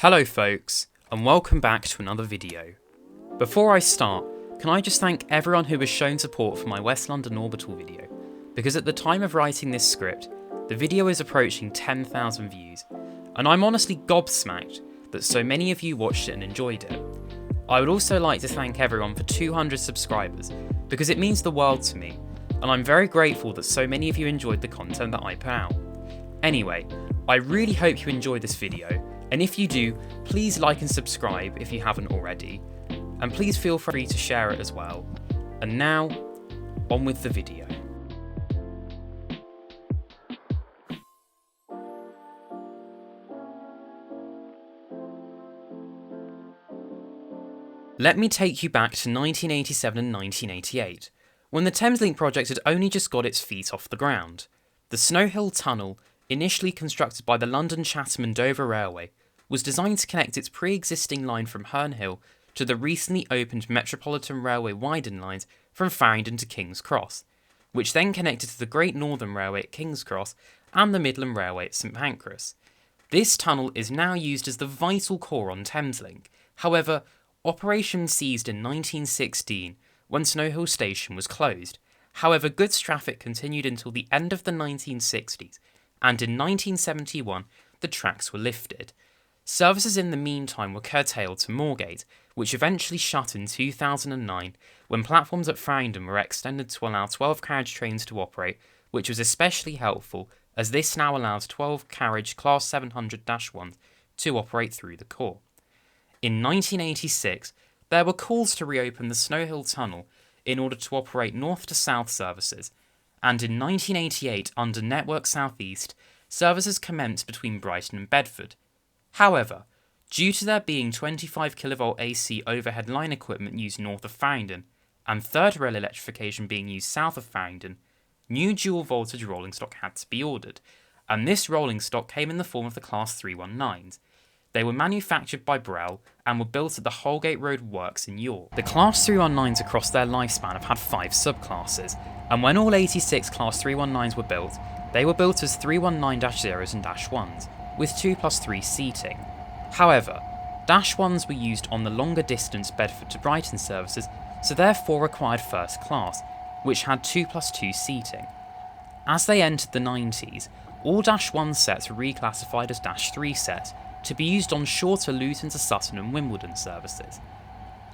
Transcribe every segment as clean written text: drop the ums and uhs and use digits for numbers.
Hello folks, and welcome back to another video. Before I start, can I just thank everyone who has shown support for my West London Orbital video, because at the time of writing this script, the video is approaching 10,000 views, and I'm honestly gobsmacked that so many of you watched it and enjoyed it. I would also like to thank everyone for 200 subscribers, because it means the world to me, and I'm very grateful that so many of you enjoyed the content that I put out. Anyway, I really hope you enjoyed this video, and if you do, please like and subscribe if you haven't already, and please feel free to share it as well. And now, on with the video. Let me take you back to 1987 and 1988, when the Thameslink project had only just got its feet off the ground. The Snow Hill Tunnel, initially constructed by the London, Chatham and Dover Railway, was designed to connect its pre-existing line from Herne Hill to the recently opened Metropolitan Railway Widened lines from Farringdon to King's Cross, which then connected to the Great Northern Railway at King's Cross and the Midland Railway at St Pancras. This tunnel is now used as the vital core on Thameslink. However, operation ceased in 1916 when Snow Hill Station was closed. However, goods traffic continued until the end of the 1960s, and in 1971 the tracks were lifted. Services in the meantime were curtailed to Moorgate, which eventually shut in 2009 when platforms at Farringdon were extended to allow 12-carriage trains to operate, which was especially helpful as this now allows 12-carriage Class 700-1s to operate through the core. In 1986, there were calls to reopen the Snow Hill Tunnel in order to operate north to south services, and in 1988, under Network South East, services commenced between Brighton and Bedford. However, due to there being 25 kV AC overhead line equipment used north of Farringdon, and third rail electrification being used south of Farringdon, new dual voltage rolling stock had to be ordered, and this rolling stock came in the form of the Class 319s. They were manufactured by Brell and were built at the Holgate Road Works in York. The Class 319s across their lifespan have had 5 subclasses, and when all 86 Class 319s were built, they were built as 319-0s and -1s, with 2+3 seating. However, -1s were used on the longer distance Bedford to Brighton services, so therefore required first class, which had 2+2 seating. As they entered the 90s, all -1 sets were reclassified as -3 sets, to be used on shorter Luton to Sutton and Wimbledon services.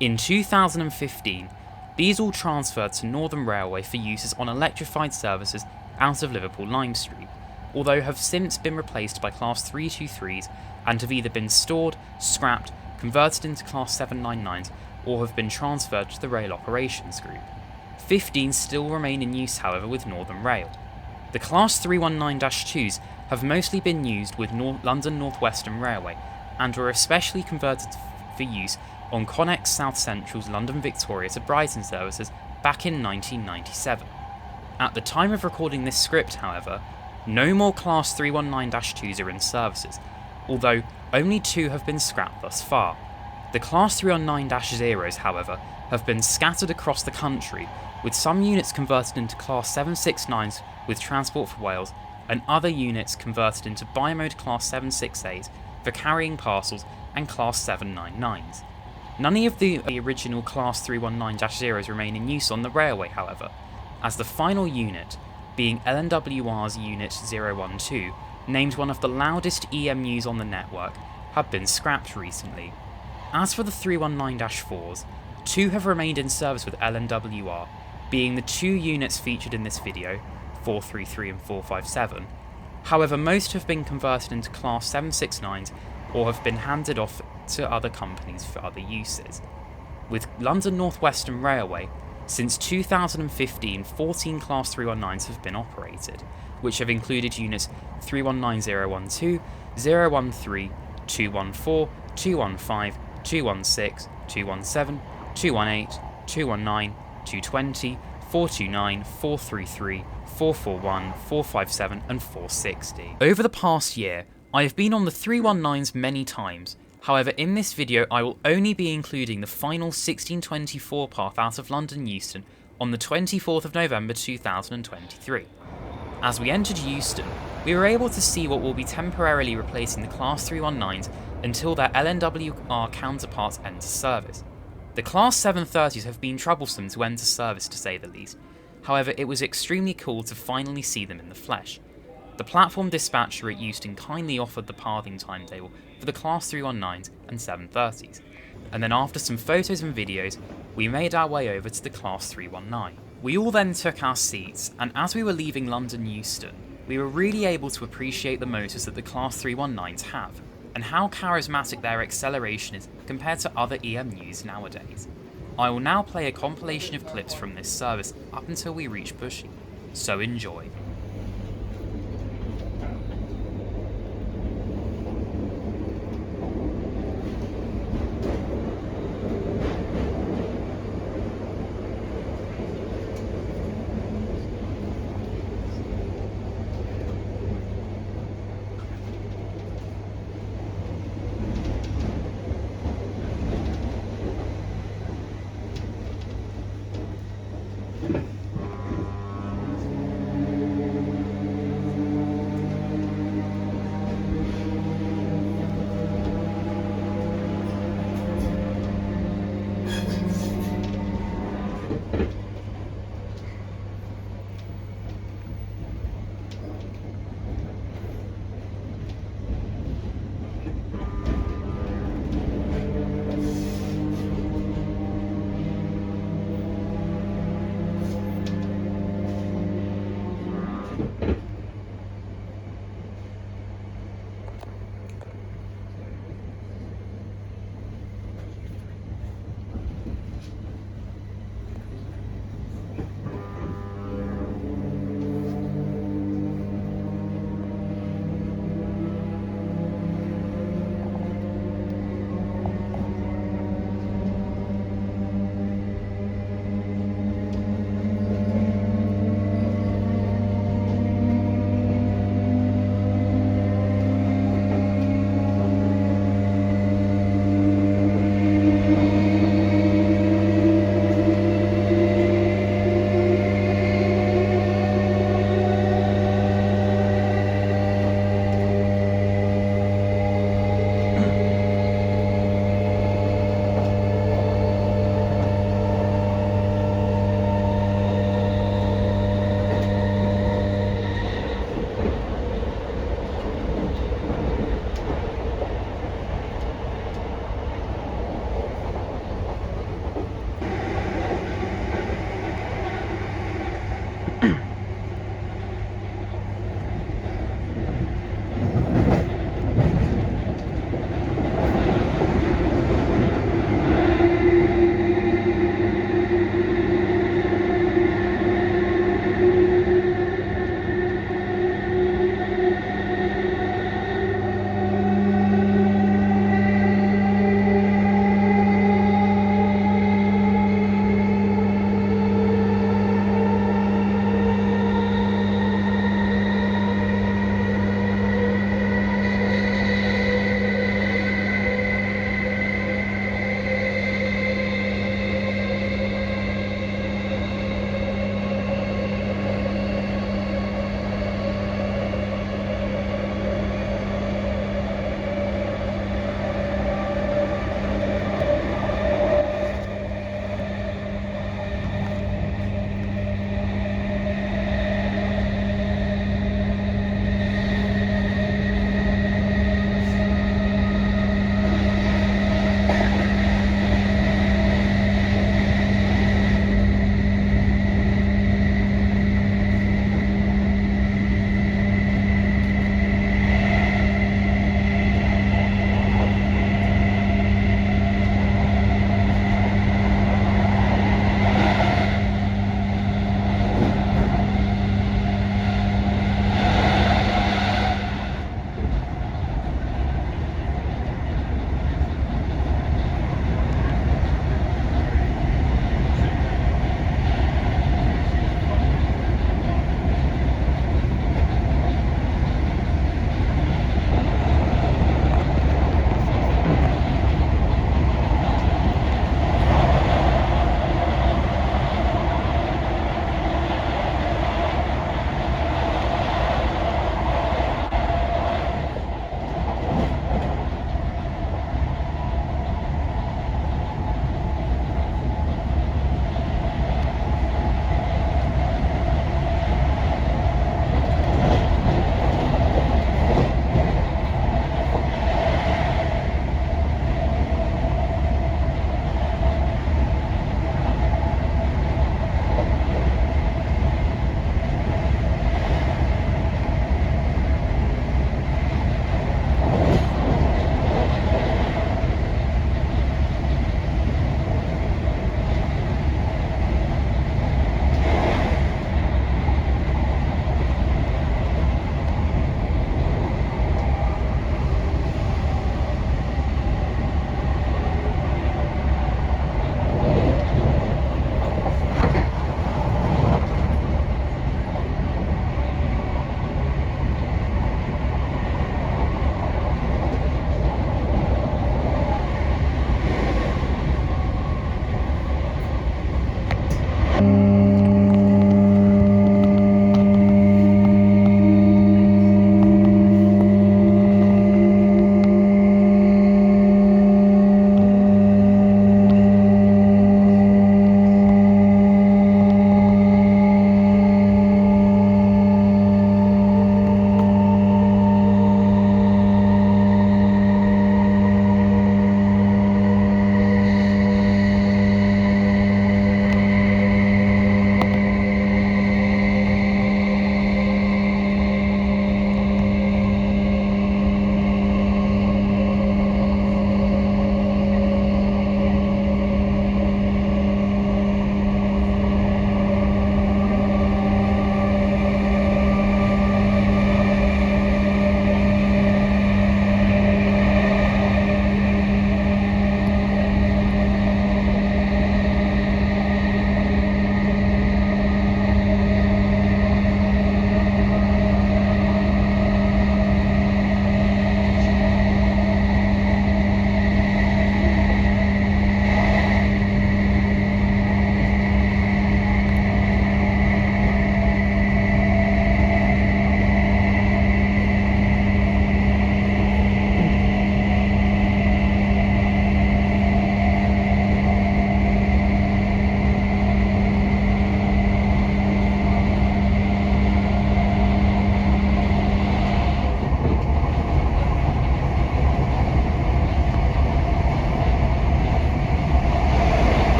In 2015, these all transferred to Northern Railway for uses on electrified services out of Liverpool Lime Street, although have since been replaced by Class 323s and have either been stored, scrapped, converted into Class 799s, or have been transferred to the Rail Operations Group. 15 still remain in use, however, with Northern Rail. The Class 319-2s have mostly been used with London North Western Railway and were especially converted for use on Connex South Central's London Victoria to Brighton services back in 1997. At the time of recording this script, however, no more Class 319-2s are in services, although only 2 have been scrapped thus far. The Class 319-0s, however, have been scattered across the country, with some units converted into Class 769s with Transport for Wales, and other units converted into bi-mode Class 768s for carrying parcels and Class 799s. None of the original Class 319-0s remain in use on the railway, however, as the final unit, being LNWR's Unit 012, named one of the loudest EMUs on the network, have been scrapped recently. As for the 319-4s, 2 have remained in service with LNWR, being the 2 units featured in this video, 433 and 457. However, most have been converted into Class 769s or have been handed off to other companies for other uses. With London North Western Railway, since 2015, 14 Class 319s have been operated, which have included units 319012, 013, 214, 215, 216, 217, 218, 219, 220, 429, 433, 441, 457 and 460. Over the past year, I have been on the 319s many times. However, in this video I will only be including the final 1624 path out of London Euston on the 24th of November 2023. As we entered Euston, we were able to see what will be temporarily replacing the Class 319s until their LNWR counterparts enter service. The Class 730s have been troublesome to enter service to say the least, however it was extremely cool to finally see them in the flesh. The platform dispatcher at Euston kindly offered the pathing timetable for the Class 319s and 730s, and then after some photos and videos, we made our way over to the Class 319. We all then took our seats, and as we were leaving London Euston, we were really able to appreciate the motors that the Class 319s have, and how charismatic their acceleration is compared to other EMUs nowadays. I will now play a compilation of clips from this service up until we reach Bushey, so enjoy.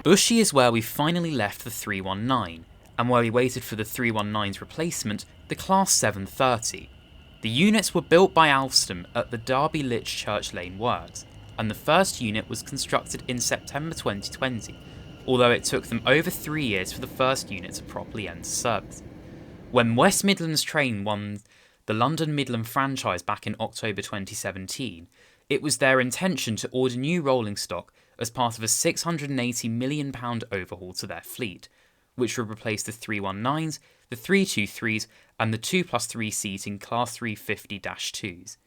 Bushy is where we finally left the 319, and where we waited for the 319's replacement, the Class 730. The units were built by Euston at the Derby Litch Church Lane Works, and the first unit was constructed in September 2020, although it took them over 3 years for the first unit to properly enter service. When West Midlands Train won the London Midland franchise back in October 2017, it was their intention to order new rolling stock as part of a £680 million overhaul to their fleet, which would replace the 319s, the 323s, and the 2+3 seating Class 350-2s.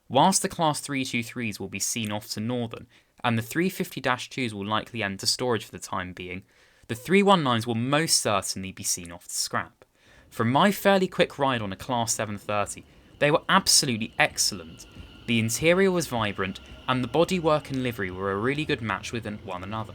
Whilst the Class 323s will be seen off to Northern, and the 350-2s will likely enter storage for the time being, the 319s will most certainly be seen off to scrap. From my fairly quick ride on a Class 730, they were absolutely excellent. The interior was vibrant, and the bodywork and livery were a really good match with one another.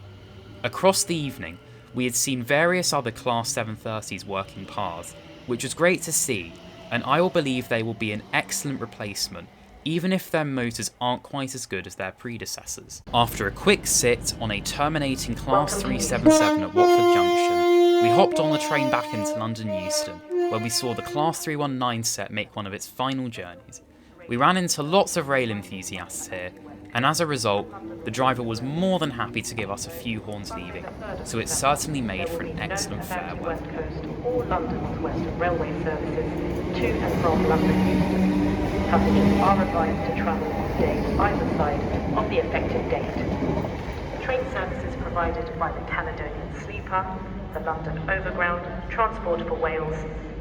Across the evening, we had seen various other Class 730s working paths, which was great to see, and I will believe they will be an excellent replacement, even if their motors aren't quite as good as their predecessors. After a quick sit on a terminating Class 377 at Watford Junction, we hopped on the train back into London Euston, where we saw the Class 319 set make one of its final journeys. We ran into lots of rail enthusiasts here, and as a result, the driver was more than happy to give us a few horns leaving, so it certainly made for an excellent farewell. West Coast or London Western Railway services to and from London Euston. Passengers are advised to travel on days either side of the affected date. Train services provided by the Caledonian Sleeper, the London Overground, Transport for Wales,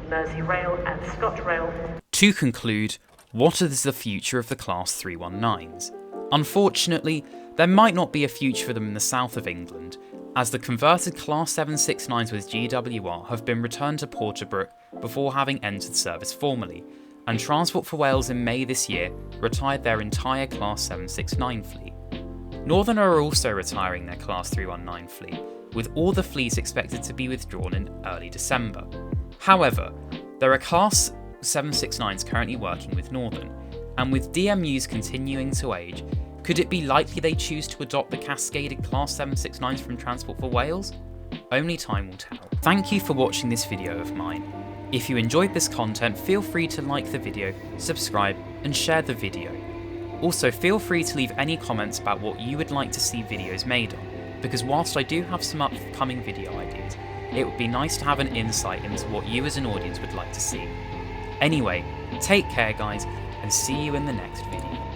Merseyrail and ScotRail. To conclude, what is the future of the Class 319s? Unfortunately, there might not be a future for them in the south of England, as the converted Class 769s with GWR have been returned to Porterbrook before having entered service formally, and Transport for Wales in May this year retired their entire Class 769 fleet. Northern are also retiring their Class 319 fleet, with all the fleet expected to be withdrawn in early December. However, there are Class 769s currently working with Northern, and with DMUs continuing to age, could it be likely they choose to adopt the cascaded Class 769s from Transport for Wales? Only time will tell. Thank you for watching this video of mine. If you enjoyed this content, feel free to like the video, subscribe, and share the video. Also, feel free to leave any comments about what you would like to see videos made on, because whilst I do have some upcoming video ideas, it would be nice to have an insight into what you as an audience would like to see. Anyway, take care guys, and see you in the next video.